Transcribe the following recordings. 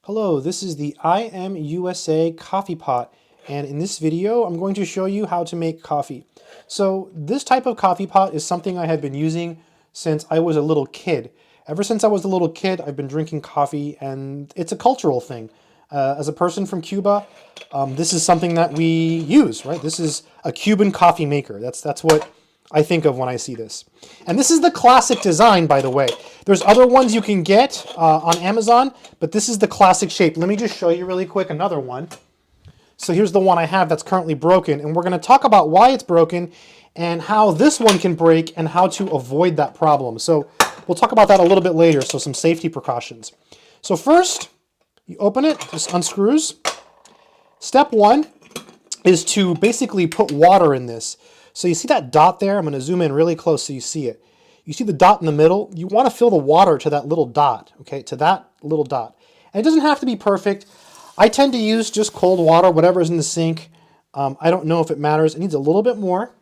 Hello, this is the IMUSA Coffee Pot, and in this video I'm going to show you how to make coffee. So this type of coffee pot is something I have been using since I was a little kid. Ever since I was a little kid, I've been drinking coffee, and it's a cultural thing. As a person from Cuba, this is something that we use, right? This is a Cuban coffee maker. That's what I think of when I see this. And this is the classic design, by the way. There's other ones you can get on Amazon, but this is the classic shape. Let me just show you really quick another one. So here's the one I have that's currently broken, and we're going to talk about why it's broken and how this one can break and how to avoid that problem. So we'll talk about that a little bit later, so some safety precautions. So first, you open it, this unscrews. Step one is to basically put water in this. So you see that dot there? I'm going to zoom in really close so you see it. You see the dot in the middle? You want to fill the water to that little dot, okay, to that little dot. And it doesn't have to be perfect. I tend to use just cold water, whatever's in the sink. I don't know if it matters. It needs a little bit more.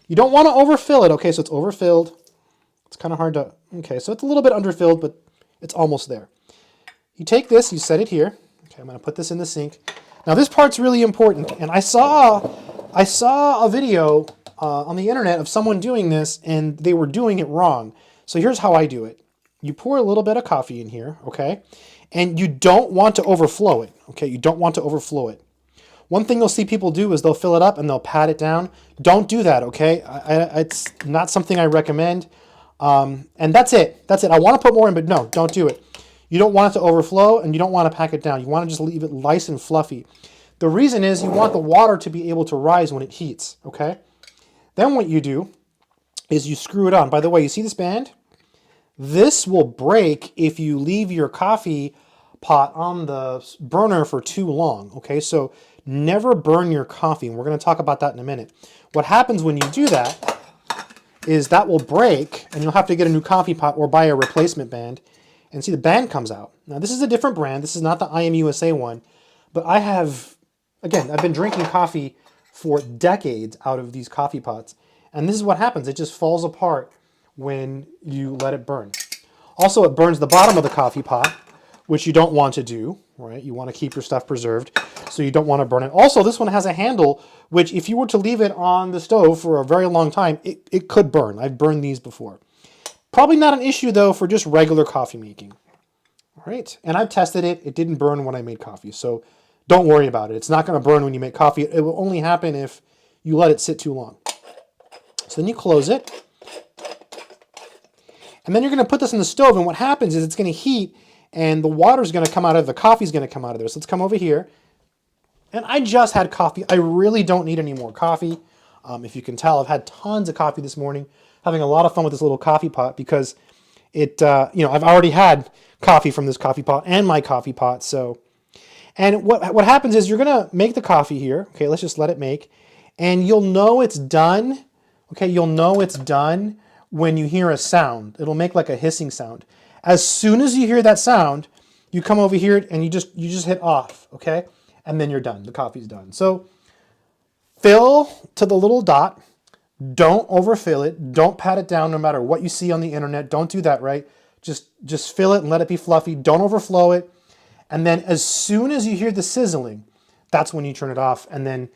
You don't want to overfill it, okay, so it's overfilled. It's kind of hard to, okay, so it's a little bit underfilled, but it's almost there. You take this, you set it here. Okay, I'm going to put this in the sink. Now this part's really important, and I saw a video on the internet of someone doing this, and they were doing it wrong. So here's how I do it. You pour a little bit of coffee in here, okay? And you don't want to overflow it, okay? You don't want to overflow it. One thing you'll see people do is they'll fill it up and they'll pat it down. Don't do that, okay? It's not something I recommend. And that's it. That's it. I want to put more in, but no, don't do it. You don't want it to overflow, and you don't want to pack it down. You want to just leave it nice and fluffy. The reason is you want the water to be able to rise when it heats, okay? Then what you do is you screw it on. By the way, you see this band? This will break if you leave your coffee pot on the burner for too long, okay? So never burn your coffee, and we're going to talk about that in a minute. What happens when you do that is that will break, and you'll have to get a new coffee pot or buy a replacement band. And see, the band comes out. Now, this is a different brand. This is not the IMUSA one, but I have, again, I've been drinking coffee for decades out of these coffee pots, and this is what happens. It just falls apart when you let it burn. Also, it burns the bottom of the coffee pot, which you don't want to do, right? You want to keep your stuff preserved, so you don't want to burn it. Also, this one has a handle, which if you were to leave it on the stove for a very long time, it could burn. I've burned these before. Probably not an issue, though, for just regular coffee making. All right, and I've tested it. It didn't burn when I made coffee, so don't worry about it. It's not going to burn when you make coffee. It will only happen if you let it sit too long. So then you close it, and then you're going to put this in the stove, and what happens is it's going to heat, and the water is going to come out of the coffee is going to come out of there. So let's come over here, and I just had coffee. I really don't need any more coffee. If you can tell, I've had tons of coffee this morning. Having a lot of fun with this little coffee pot because it, I've already had coffee from this coffee pot and my coffee pot. So, and what happens is you're gonna make the coffee here. Okay, let's just let it make, and you'll know it's done. Okay, you'll know it's done when you hear a sound. It'll make like a hissing sound. As soon as you hear that sound, you come over here and you just hit off. Okay, and then you're done. The coffee's done. So fill to the little dot. Don't overfill it. Don't pat it down no matter what you see on the internet. Don't do that, right? Just fill it and let it be fluffy. Don't overflow it. And then as soon as you hear the sizzling, that's when you turn it off. And then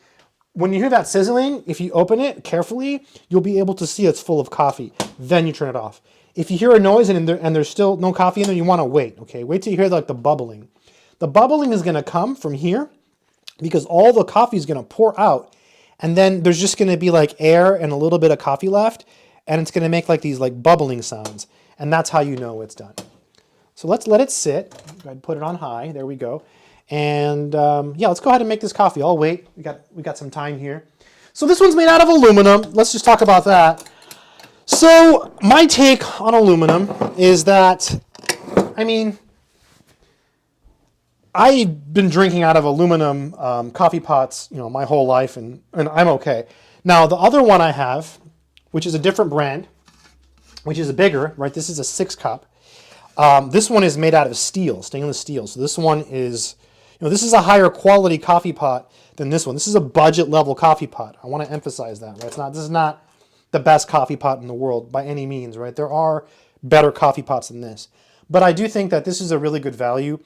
when you hear that sizzling, if you open it carefully, you'll be able to see it's full of coffee. Then you turn it off. If you hear a noise and there's still no coffee in there, you want to wait, okay? Wait till you hear like the bubbling. The bubbling is going to come from here because all the coffee is going to pour out. And then there's just going to be like air and a little bit of coffee left, and it's going to make like these like bubbling sounds, and that's how you know it's done. So let's let it sit. Go ahead and put it on high. There we go. And yeah, let's go ahead and make this coffee. I'll wait. We got some time here. So this one's made out of aluminum. Let's just talk about that. So my take on aluminum is that, I mean, I've been drinking out of aluminum coffee pots, my whole life, and I'm okay. Now, the other one I have, which is a different brand, which is a bigger, right? This is a 6-cup. This one is made out of steel, stainless steel. So this one is, this is a higher quality coffee pot than this one. This is a budget level coffee pot. I want to emphasize that, right? This is not the best coffee pot in the world by any means, right? There are better coffee pots than this. But I do think that this is a really good value.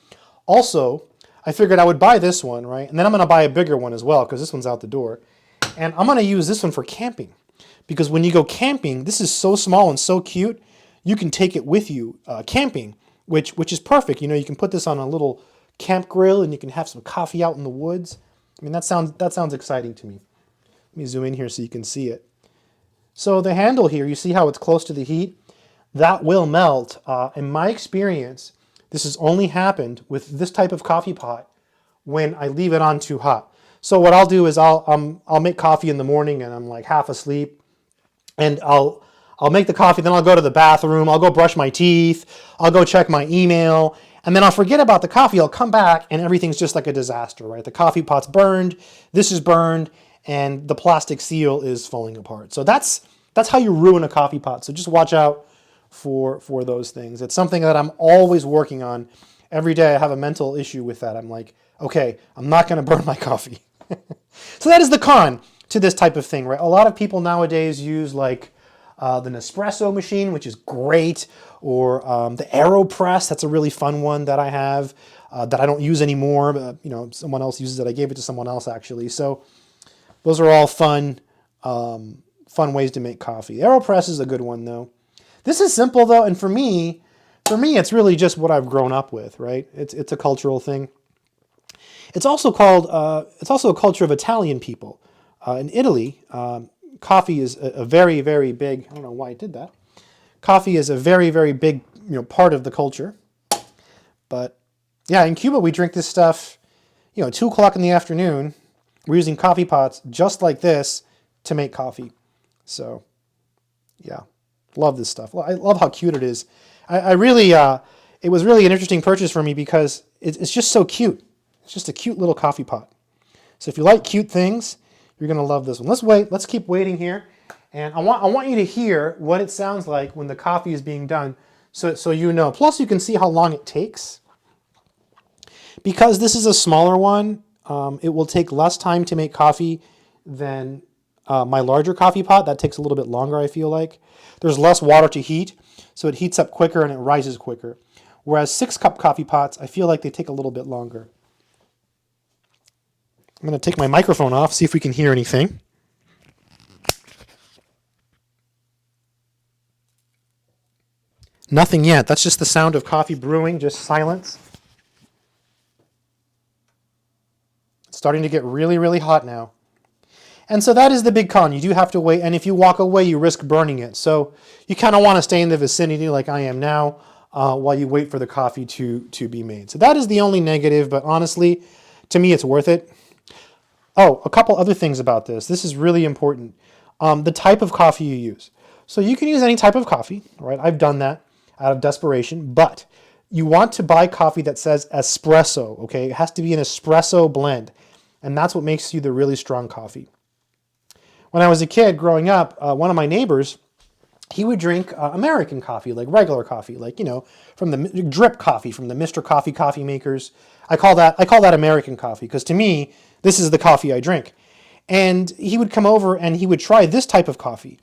Also, I figured I would buy this one, right? And then I'm going to buy a bigger one as well because this one's out the door. And I'm going to use this one for camping because when you go camping, this is so small and so cute, you can take it with you camping, which is perfect. You know, you can put this on a little camp grill and you can have some coffee out in the woods. I mean, that sounds exciting to me. Let me zoom in here so you can see it. So the handle here, you see how it's close to the heat? That will melt. In my experience, this has only happened with this type of coffee pot when I leave it on too hot. So what I'll do is I'll make coffee in the morning and I'm like half asleep, and I'll make the coffee, then I'll go to the bathroom, I'll go brush my teeth, I'll go check my email, and then I'll forget about the coffee. I'll come back and everything's just like a disaster, right? The coffee pot's burned, this is burned, and the plastic seal is falling apart. So that's how you ruin a coffee pot. So just watch out for those things. It's something that I'm always working on. Every day I have a mental issue with that. I'm like, okay, I'm not going to burn my coffee. So that is the con to this type of thing, right? A lot of people nowadays use like the Nespresso machine, which is great, or the AeroPress. That's a really fun one that I have that I don't use anymore. But, you know, someone else uses it. I gave it to someone else actually. So those are all fun ways to make coffee. AeroPress is a good one though. This is simple though, and for me, it's really just what I've grown up with, right? It's a cultural thing. It's also a culture of Italian people. In Italy, coffee is a very, very big. I don't know why I did that. Coffee is a very, very big, part of the culture. But yeah, in Cuba we drink this stuff, 2 o'clock in the afternoon. We're using coffee pots just like this to make coffee. So, yeah, love this stuff. I love how cute it is. I really, it was really an interesting purchase for me because it's just so cute. It's just a cute little coffee pot. So if you like cute things, you're going to love this one. Let's wait. Let's keep waiting here. And I want you to hear what it sounds like when the coffee is being done so you know. Plus, you can see how long it takes. Because this is a smaller one, it will take less time to make coffee than my larger coffee pot. That takes a little bit longer, I feel like. There's less water to heat, so it heats up quicker and it rises quicker. Whereas 6-cup coffee pots, I feel like they take a little bit longer. I'm going to take my microphone off, see if we can hear anything. Nothing yet. That's just the sound of coffee brewing, just silence. It's starting to get really, really hot now. And so that is the big con. You do have to wait, and if you walk away, you risk burning it. So you kind of want to stay in the vicinity like I am now while you wait for the coffee to be made. So that is the only negative, but honestly, to me, it's worth it. Oh, a couple other things about this. This is really important. The type of coffee you use. So you can use any type of coffee, right? I've done that out of desperation, but you want to buy coffee that says espresso, okay? It has to be an espresso blend, and that's what makes you the really strong coffee. When I was a kid growing up, one of my neighbors, he would drink American coffee, like regular coffee, like, from the drip coffee, from the Mr. Coffee makers. I call that American coffee because to me, this is the coffee I drink. And he would come over and he would try this type of coffee.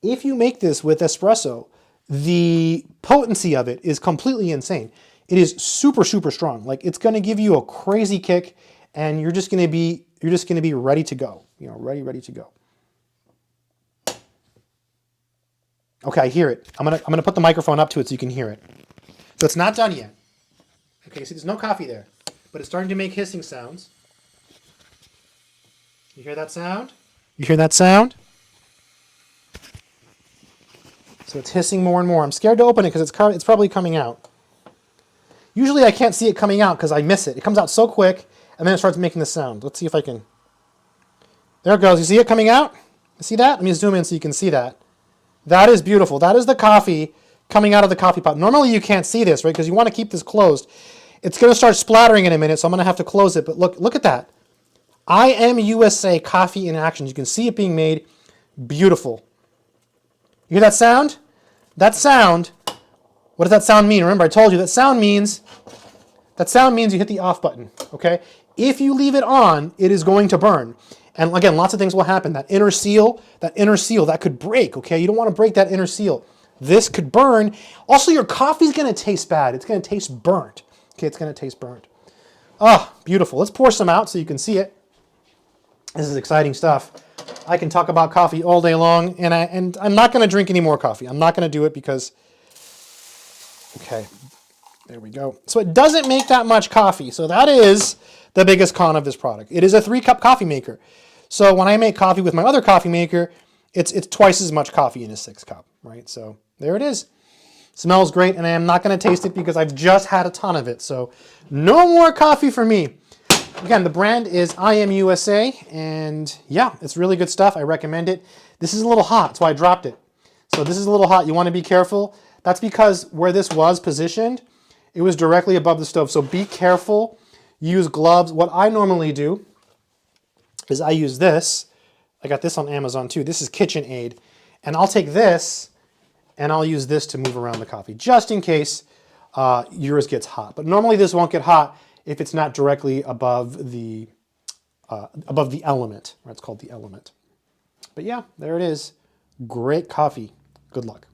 If you make this with espresso, the potency of it is completely insane. It is super, super strong. Like it's going to give you a crazy kick, and you're just going to be ready to go. Ready to go. Okay, I hear it. I'm gonna put the microphone up to it so you can hear it. So it's not done yet. Okay, see, there's no coffee there, but it's starting to make hissing sounds. You hear that sound? You hear that sound? So it's hissing more and more. I'm scared to open it because it's probably coming out. Usually I can't see it coming out because I miss it. It comes out so quick, and then it starts making the sound. Let's see if I can. There it goes. You see it coming out? You see that? Let me zoom in so you can see that. That is beautiful. That is the coffee coming out of the coffee pot. Normally you can't see this, right? Because you want to keep this closed. It's going to start splattering in a minute, so I'm going to have to close it. But look at that. IMUSA Coffee in action. You can see it being made. Beautiful. You hear that sound? That sound, what does that sound mean? Remember, I told you that sound means you hit the off button, okay? If you leave it on, it is going to burn. And again, lots of things will happen. That inner seal, that could break, okay? You don't want to break that inner seal. This could burn. Also, your coffee's going to taste bad. It's going to taste burnt. Okay, it's going to taste burnt. Oh, beautiful. Let's pour some out so you can see it. This is exciting stuff. I can talk about coffee all day long, and I'm not going to drink any more coffee. I'm not going to do it because, okay, there we go. So it doesn't make that much coffee. So that is the biggest con of this product. It is a 3-cup coffee maker. So when I make coffee with my other coffee maker, it's twice as much coffee in a 6-cup, right? So there it is. Smells great, and I am not going to taste it because I've just had a ton of it. So no more coffee for me. Again, the brand is IMUSA, and yeah, it's really good stuff. I recommend it. This is a little hot, that's why I dropped it. So this is a little hot. You want to be careful. That's because where this was positioned, it was directly above the stove. So be careful. Use gloves. What I normally do is I use this. I got this on Amazon too. This is KitchenAid. And I'll take this and I'll use this to move around the coffee just in case yours gets hot. But normally this won't get hot if it's not directly above the element. It's called the element. But yeah, there it is. Great coffee. Good luck.